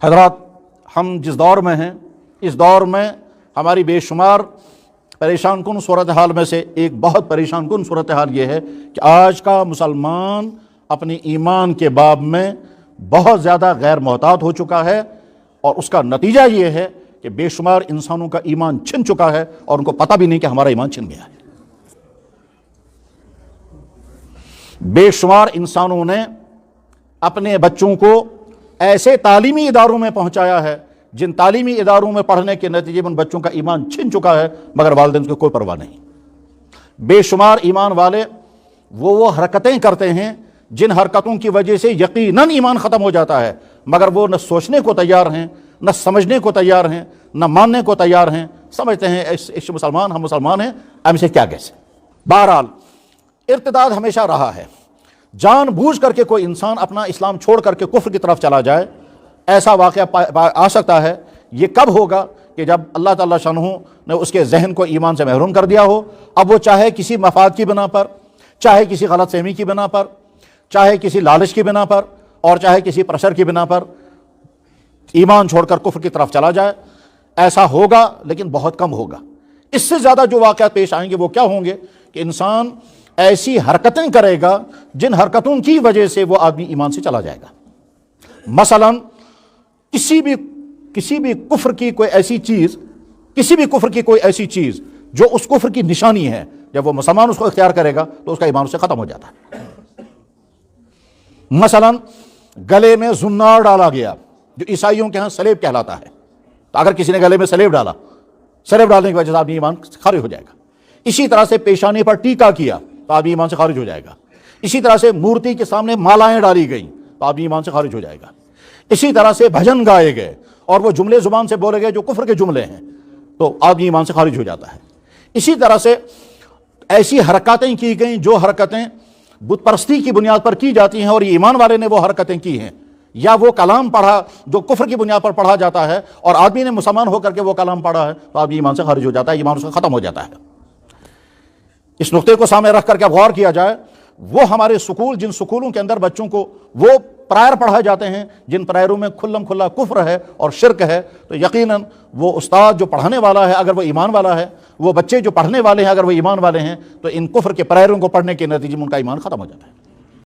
حضرات، ہم جس دور میں ہیں اس دور میں ہماری بے شمار پریشان کن صورتحال میں سے ایک بہت پریشان کن صورتحال یہ ہے کہ آج کا مسلمان اپنے ایمان کے باب میں بہت زیادہ غیر محتاط ہو چکا ہے، اور اس کا نتیجہ یہ ہے کہ بے شمار انسانوں کا ایمان چھن چکا ہے اور ان کو پتہ بھی نہیں کہ ہمارا ایمان چھن گیا ہے۔ بے شمار انسانوں نے اپنے بچوں کو ایسے تعلیمی اداروں میں پہنچایا ہے جن تعلیمی اداروں میں پڑھنے کے نتیجے میں ان بچوں کا ایمان چھن چکا ہے، مگر والدین کو کوئی پرواہ نہیں۔ بے شمار ایمان والے وہ حرکتیں کرتے ہیں جن حرکتوں کی وجہ سے یقیناً ایمان ختم ہو جاتا ہے، مگر وہ نہ سوچنے کو تیار ہیں، نہ سمجھنے کو تیار ہیں، نہ ماننے کو تیار ہیں۔ سمجھتے ہیں اس مسلمان، ہم مسلمان ہیں، ہم سے کیا کیسے۔ بہرحال ارتداد ہمیشہ رہا ہے۔ جان بوجھ کر کے کوئی انسان اپنا اسلام چھوڑ کر کے کفر کی طرف چلا جائے، ایسا واقعہ آ سکتا ہے۔ یہ کب ہوگا؟ کہ جب اللہ تعالیٰ شانہ نے اس کے ذہن کو ایمان سے محروم کر دیا ہو۔ اب وہ چاہے کسی مفاد کی بنا پر، چاہے کسی غلط فہمی کی بنا پر، چاہے کسی لالچ کی بنا پر، اور چاہے کسی پریشر کی بنا پر ایمان چھوڑ کر کفر کی طرف چلا جائے۔ ایسا ہوگا لیکن بہت کم ہوگا۔ اس سے زیادہ جو واقعات پیش آئیں گے وہ کیا ہوں گے کہ انسان ایسی حرکتیں کرے گا جن حرکتوں کی وجہ سے وہ آدمی ایمان سے چلا جائے گا۔ مثلا کسی بھی کفر کی کوئی ایسی چیز جو اس کفر کی نشانی ہے، جب وہ مسلمان اس کو اختیار کرے گا تو اس کا ایمان اس سے ختم ہو جاتا ہے۔ مثلا گلے میں زنار ڈالا گیا، جو عیسائیوں کے ہاں سلیب کہلاتا ہے، تو اگر کسی نے گلے میں سلیب ڈالنے کی وجہ سے آدمی ایمان خارج ہو جائے گا۔ اسی طرح سے پیشانی پر ٹیکا کیا تو آدمی ایمان سے خارج ہو جائے گا۔ اسی طرح سے مورتی کے سامنے مالائیں ڈالی گئیں تو آدمی ایمان سے خارج ہو جائے گا۔ اسی طرح سے بھجن گائے گئے اور وہ جملے زبان سے بولے گئے جو کفر کے جملے ہیں تو آدمی ایمان سے خارج ہو جاتا ہے۔ اسی طرح سے ایسی حرکاتیں کی گئیں جو حرکتیں بت پرستی کی بنیاد پر کی جاتی ہیں اور یہ ایمان والے نے وہ حرکتیں کی ہیں، یا وہ کلام پڑھا جو کفر کی بنیاد پر پڑھا جاتا ہے اور آدمی نے مسلمان ہو کر کے وہ کلام پڑھا ہے تو آدمی ایمان سے خارج ہو جاتا ہے، ایمان اس کا ختم ہو جاتا ہے۔ اس نقطے کو سامنے رکھ کر کے غور کیا جائے، وہ ہمارے جن سکولوں کے اندر بچوں کو وہ پرائر پڑھائے جاتے ہیں جن پرائروں میں کھلم کھلا کفر ہے اور شرک ہے، تو یقیناً وہ استاد جو پڑھانے والا ہے اگر وہ ایمان والا ہے، وہ بچے جو پڑھنے والے ہیں اگر وہ ایمان والے ہیں، تو ان کفر کے پرائروں کو پڑھنے کے نتیجے میں ان کا ایمان ختم ہو جاتا ہے۔